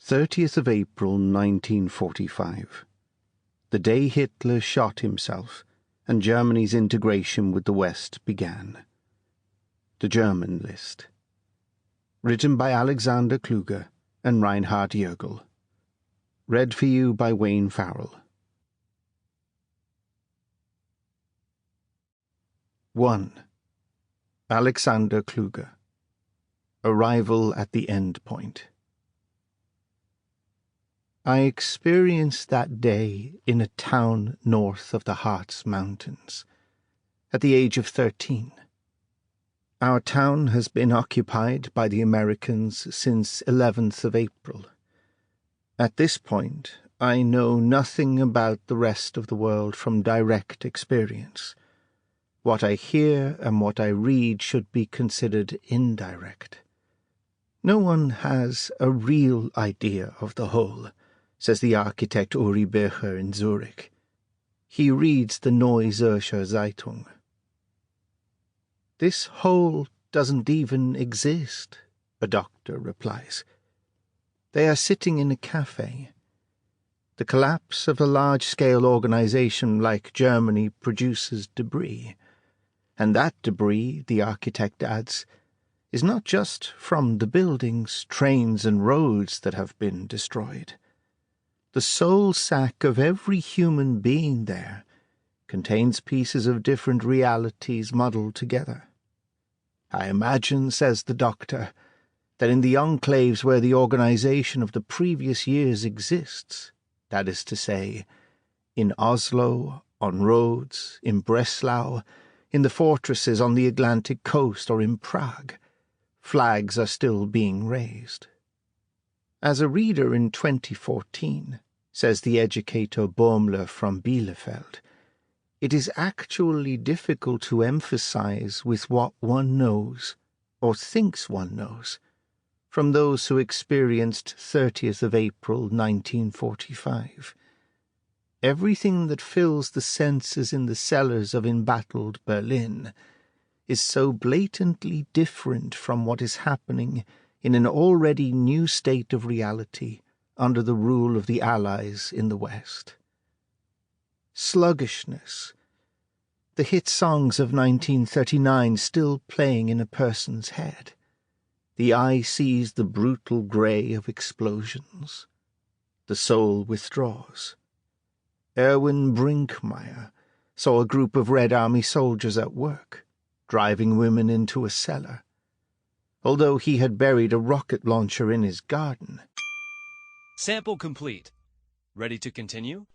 30th of April 1945. The day Hitler shot himself and Germany's integration with the West began. The German List. Written by Alexander Kluge and Reinhard Jürgel. Read for you by Wayne Farrell. 1. Alexander Kluge. Arrival at the End Point. I experienced that day in a town north of the Harz Mountains, at the age of 13. Our town has been occupied by the Americans since 11th of April. At this point, I know nothing about the rest of the world from direct experience. What I hear and what I read should be considered indirect. No one has a real idea of the whole, says the architect Uri Becher in Zurich. He reads the Neue Zürcher Zeitung. This whole doesn't even exist, a doctor replies. They are sitting in a cafe. The collapse of a large-scale organization like Germany produces debris. And that debris, the architect adds, is not just from the buildings, trains, and roads that have been destroyed. The soul sack of every human being there contains pieces of different realities muddled together. I imagine, says the doctor, that in the enclaves where the organization of the previous years exists, that is to say, in Oslo, on Rhodes, in Breslau, in the fortresses on the Atlantic coast, or in Prague, flags are still being raised. As a reader in 2014, says the educator Baumler from Bielefeld, it is actually difficult to emphasize with what one knows, or thinks one knows, from those who experienced 30th of April 1945. Everything that fills the senses in the cellars of embattled Berlin is so blatantly different from what is happening in an already new state of reality under the rule of the Allies in the West. Sluggishness. The hit songs of 1939 still playing in a person's head. The eye sees the brutal grey of explosions. The soul withdraws. Erwin Brinkmeyer saw a group of Red Army soldiers at work, driving women into a cellar. Although he had buried a rocket launcher in his garden. Sample complete. Ready to continue?